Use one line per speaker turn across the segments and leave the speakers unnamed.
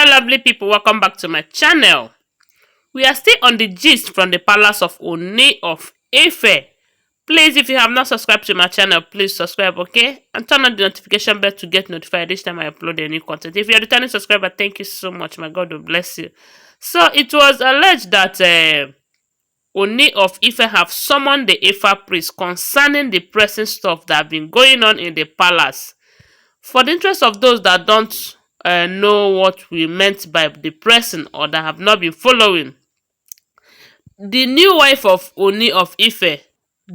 Hello lovely people, welcome back to my channel. We are still on the gist from the palace of Ooni of Ife. Please, if you have not subscribed to my channel, please subscribe, okay? And turn on the notification bell to get notified each time I upload a new content. If you're a returning subscriber, thank you so much. My God will bless you. So, it was alleged that Ooni of Ife have summoned the Ifa priest concerning the pressing stuff that have been going on in the palace. For the interest of those that don't know what we meant by the pressing or that have not been following, the new wife of Ooni of Ife,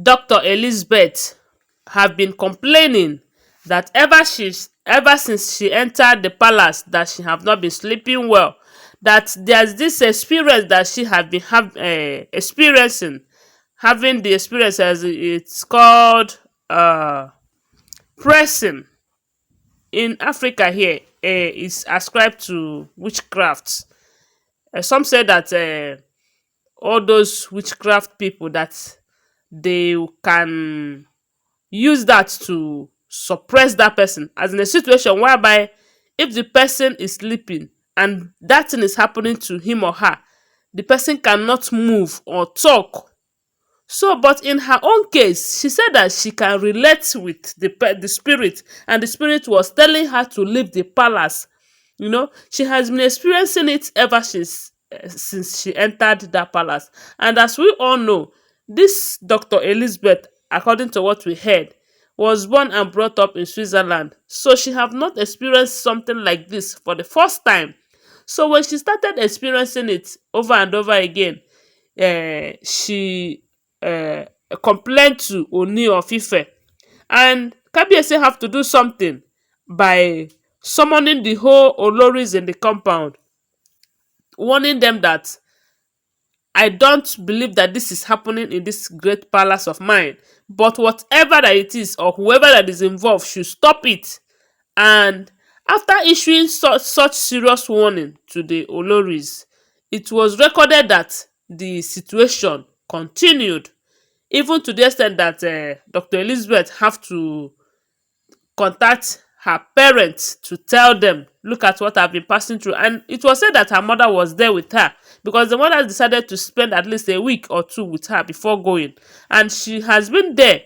Dr. Elizabeth, have been complaining that ever since she entered the palace that she have not been sleeping well, that there's this experience that she have been experiencing, having the experience as it's called pressing in Africa here is ascribed to witchcraft. Some say that all those witchcraft people that they can use that to suppress that person, as in a situation whereby if the person is sleeping and that thing is happening to him or her, the person cannot move or talk. So, but in her own case, she said that she can relate with the spirit, and the spirit was telling her to leave the palace. You know, she has been experiencing it ever since she entered that palace. And as we all know, this Dr. Elizabeth, according to what we heard, was born and brought up in Switzerland. So she have not experienced something like this for the first time. So when she started experiencing it over and over again, she uh, complained to Ooni of Ife, and Kabiyesi have to do something by summoning the whole oloris in the compound, warning them that I don't believe that this is happening in this great palace of mine, but whatever that it is or whoever that is involved should stop it. And after issuing such serious warning to the oloris, it was recorded that the situation continued, even to the extent that Dr. Elizabeth have to contact her parents to tell them, look at what I've been passing through. And it was said that her mother was there with her because the mother decided to spend at least a week or two with her before going. And she has been there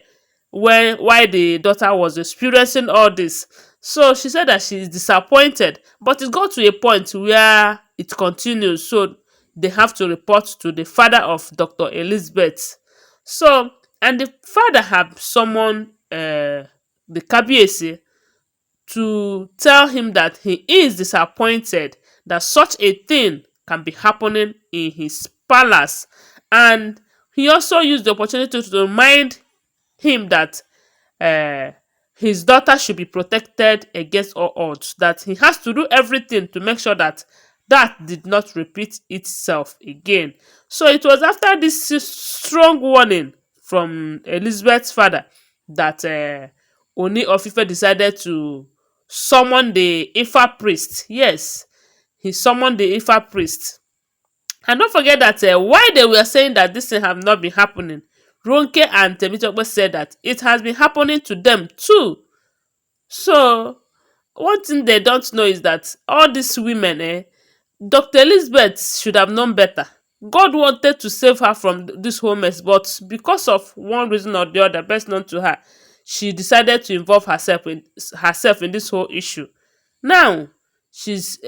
while the daughter was experiencing all this. So she said that she is disappointed, but it got to a point where it continues. So they have to report to the father of Dr. Elizabeth. So, and the father have summoned the Kabiyesi to tell him that he is disappointed that such a thing can be happening in his palace. And he also used the opportunity to remind him that his daughter should be protected against all odds, that he has to do everything to make sure that that did not repeat itself again. So it was after this strong warning from Elizabeth's father that Ooni of Ife decided to summon the Ifa priest. Yes, he summoned the Ifa priest. And don't forget that while they were saying that this thing have not been happening, Ronke and Temitope said that it has been happening to them too. So one thing they don't know is that all these women, Dr. Elizabeth should have known better. God wanted to save her from this whole mess, but because of one reason or the other, best known to her, she decided to involve herself in this whole issue. Now she's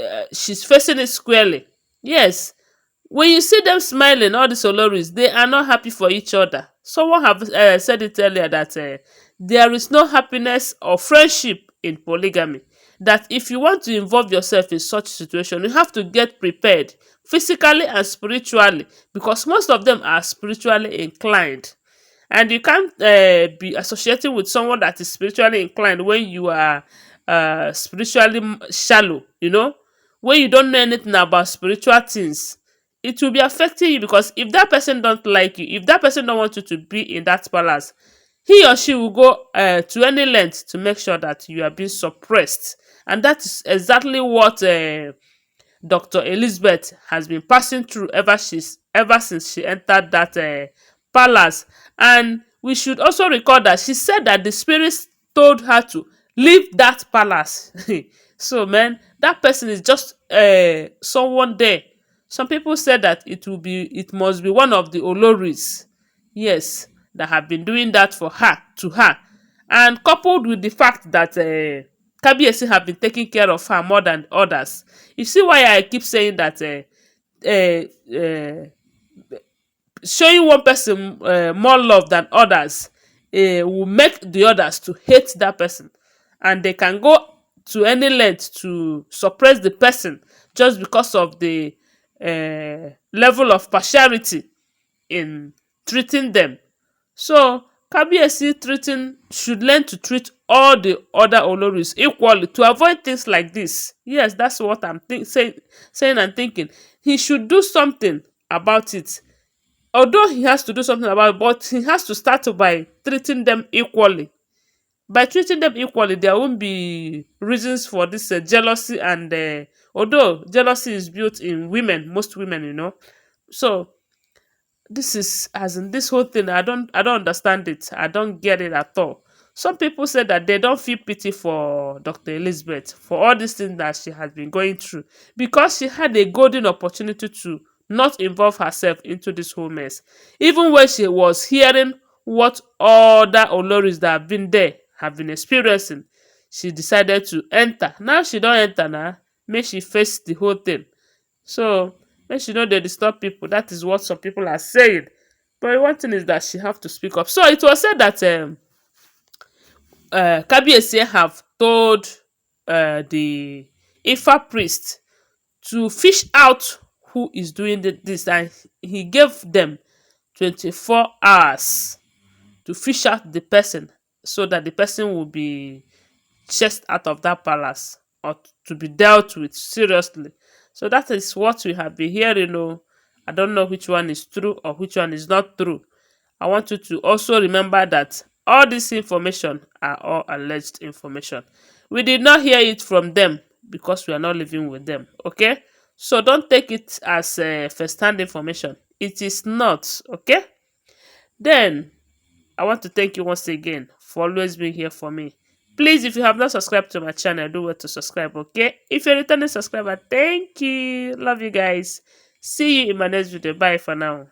facing it squarely. Yes, when you see them smiling, all these oloris, they are not happy for each other. Someone have said it earlier that there is no happiness or friendship in polygamy. That if you want to involve yourself in such situation, you have to get prepared physically and spiritually, because most of them are spiritually inclined. And you can't be associating with someone that is spiritually inclined when you are spiritually shallow, you know, when you don't know anything about spiritual things. It will be affecting you, because if that person don't like you, if that person don't want you to be in that palace, he or she will go to any length to make sure that you are being suppressed. And that is exactly what Dr. Elizabeth has been passing through ever since she entered that palace. And we should also recall that she said that the spirits told her to leave that palace. So, man, That person is just someone there. Some people said that it must be one of the oloris, yes, that have been doing that for her to her, and coupled with the fact that Kabiyesi have been taking care of her more than others. You see why I keep saying that showing one person more love than others will make the others to hate that person, and they can go to any length to suppress the person just because of the level of partiality in treating them. So Kabiyesi treating should learn to treat all the other Oloris equally to avoid things like this. Yes, that's what saying and thinking. He should do something about it. Although he has to do something about it, but he has to start by treating them equally. By treating them equally, there won't be reasons for this jealousy, and although jealousy is built in women, most women, So this is as in this whole thing, I don't understand it. I don't get it at all. Some people say that they don't feel pity for Dr. Elizabeth for all these things that she has been going through, because she had a golden opportunity to not involve herself into this whole mess. Even when she was hearing what other oloris that have been there have been experiencing, she decided to enter. Now she don't enter now, make she face the whole thing. So make she know they disturb people. That is what some people are saying. But one thing is that she have to speak up. So it was said that Kabiyesi have told the Ifa priest to fish out who is doing this, and he gave them 24 hours to fish out the person, so that the person will be chased out of that palace, or to be dealt with seriously. So that is what we have been hearing. Oh, I don't know which one is true or which one is not true. I want you to also remember that all this information are all alleged information. We did not hear it from them because we are not living with them. Okay, so don't take it as first-hand information. It is not. Okay, then I want to thank you once again for always being here for me. Please, if you have not subscribed to my channel, do well to subscribe, okay? If you're a returning subscriber, thank you. Love you guys. See you in my next video. Bye for now.